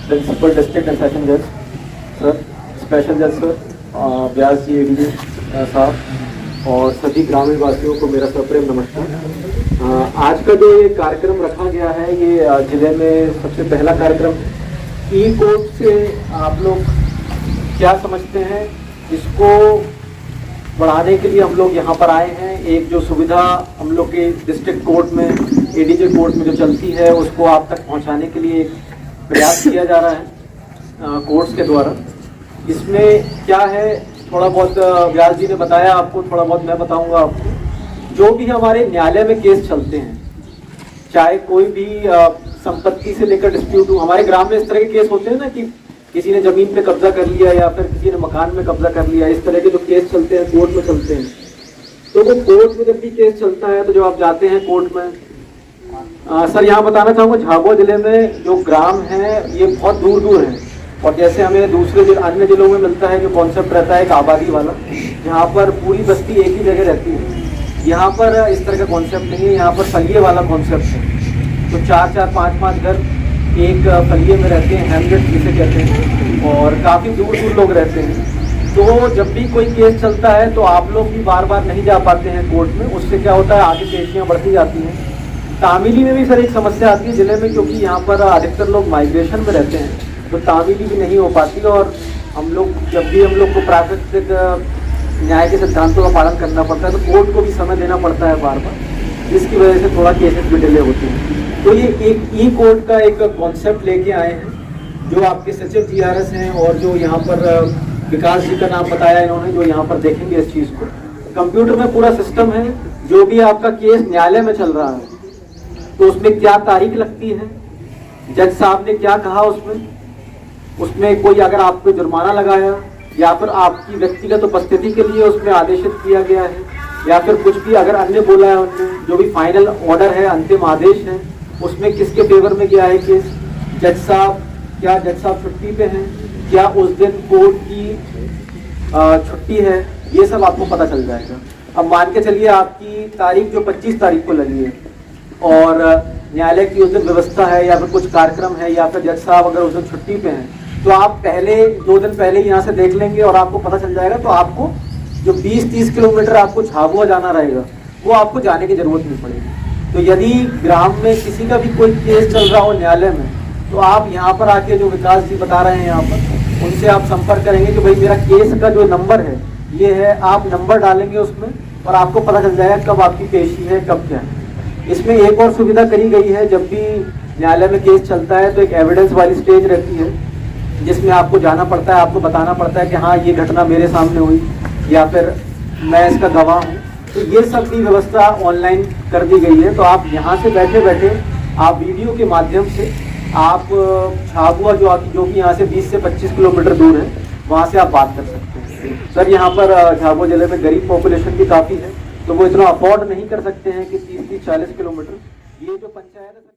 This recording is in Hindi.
प्रिंसिपल डिस्ट्रिक्ट एंड सेशन जज सर, स्पेशल जज सर, व्यास जी एडीजी साहब और सभी ग्रामीण वासियों को मेरा सप्रेम नमस्कार। आज का जो ये कार्यक्रम रखा गया है ये जिले में सबसे पहला कार्यक्रम ई कोर्ट से आप लोग क्या समझते हैं इसको बढ़ाने के लिए हम लोग यहाँ पर आए हैं। एक जो सुविधा हम लोग के डिस्ट्रिक्ट कोर्ट में एडीजे कोर्ट में जो चलती है उसको आप तक पहुँचाने के लिए एक प्रयास किया जा रहा है कोर्ट्स के द्वारा। इसमें क्या है थोड़ा बहुत व्यास जी ने बताया आपको, थोड़ा बहुत मैं बताऊंगा आपको। जो भी हमारे न्यायालय में केस चलते हैं, चाहे कोई भी संपत्ति से लेकर डिस्प्यूट हो, हमारे ग्राम में इस तरह के केस होते हैं ना कि किसी ने जमीन पे कब्जा कर लिया या फिर किसी ने मकान में कब्जा कर लिया, इस तरह के जो केस चलते हैं कोर्ट में चलते हैं। तो वो कोर्ट में जब भी केस चलता है तो जो आप जाते हैं कोर्ट में, सर यहाँ बताना चाहूँगा झाबुआ जिले में जो ग्राम है ये बहुत दूर दूर है और जैसे हमें दूसरे अन्य जिलों में मिलता है जो कॉन्सेप्ट रहता है एक आबादी वाला, जहाँ पर पूरी बस्ती एक ही जगह रहती है। यहाँ पर इस तरह का कॉन्सेप्ट नहीं है, यहाँ पर फलिए वाला कॉन्सेप्ट है। तो 4-4, 5-5 घर एक फलिए में रहते हैं, हैमलेट जिसे कहते हैं, और काफ़ी दूर दूर लोग रहते हैं। तो जब भी कोई केस चलता है तो आप लोग भी बार बार नहीं जा पाते हैं कोर्ट में। उससे क्या होता है आगे पेशियाँ बढ़ती जाती हैं। तामीली में भी सर एक समस्या आती है जिले में, क्योंकि यहाँ पर अधिकतर लोग माइग्रेशन में रहते हैं तो तामीली भी नहीं हो पाती। और हम लोग जब भी हम लोग को प्राकृतिक न्याय के सिद्धांतों का पालन करना पड़ता है तो कोर्ट को भी समय देना पड़ता है बार बार, जिसकी वजह से थोड़ा केसेस भी डिले होते हैं। तो ये एक ई कोर्ट का एक कॉन्सेप्ट लेके आए हैं जो आपके सचिव GRS हैं और जो यहाँ पर विकास जी का नाम बताया इन्होंने, जो यहाँ पर देखेंगे इस चीज़ को। कंप्यूटर में पूरा सिस्टम है, जो भी आपका केस न्यायालय में चल रहा है तो उसमें क्या तारीख लगती है, जज साहब ने क्या कहा उसमें कोई अगर आप पे जुर्माना लगाया या फिर आपकी व्यक्तिगत उपस्थिति के लिए उसमें आदेशित किया गया है या फिर कुछ भी अगर अन्य बोला है उन्होंने, जो भी फाइनल ऑर्डर है, अंतिम आदेश है, उसमें किसके फेवर में गया है केस, जज साहब क्या जज साहब छुट्टी पे हैं, क्या उस दिन कोर्ट की छुट्टी है, ये सब आपको पता चल जाएगा। अब मान के चलिए आपकी तारीख जो 25 तारीख को लगी है और न्यायालय की उस दिन व्यवस्था है या फिर कुछ कार्यक्रम है या फिर जज साहब अगर उस दिन छुट्टी पे हैं तो आप पहले 2 दिन पहले ही यहाँ से देख लेंगे और आपको पता चल जाएगा। तो आपको जो 20-30 किलोमीटर आपको झाबुआ जाना रहेगा वो आपको जाने की जरूरत नहीं पड़ेगी। तो यदि ग्राम में किसी का भी कोई केस चल रहा हो न्यायालय में तो आप यहाँ पर आके जो विकास जी बता रहे हैं यहाँ पर उनसे आप संपर्क करेंगे कि भाई मेरा केस का जो नंबर है ये है, आप नंबर डालेंगे उसमें और आपको पता चल जाएगा कब आपकी पेशी है, कब क्या है। इसमें एक और सुविधा करी गई है, जब भी न्यायालय में केस चलता है तो एक एविडेंस वाली स्टेज रहती है जिसमें आपको जाना पड़ता है, आपको बताना पड़ता है कि हाँ ये घटना मेरे सामने हुई या फिर मैं इसका गवाह हूँ। तो ये सब भी व्यवस्था ऑनलाइन कर दी गई है। तो आप यहाँ से बैठे बैठे आप वीडियो के माध्यम से आप झाबुआ जो कि यहाँ से 20 से 25 किलोमीटर दूर है वहाँ से आप बात कर सकते हैं। सर यहाँ पर झाबुआ जिले में गरीब पॉपुलेशन भी काफ़ी है तो वो इतना अफोर्ड नहीं कर सकते हैं कि 30-40 किलोमीटर ये जो पंचायत है।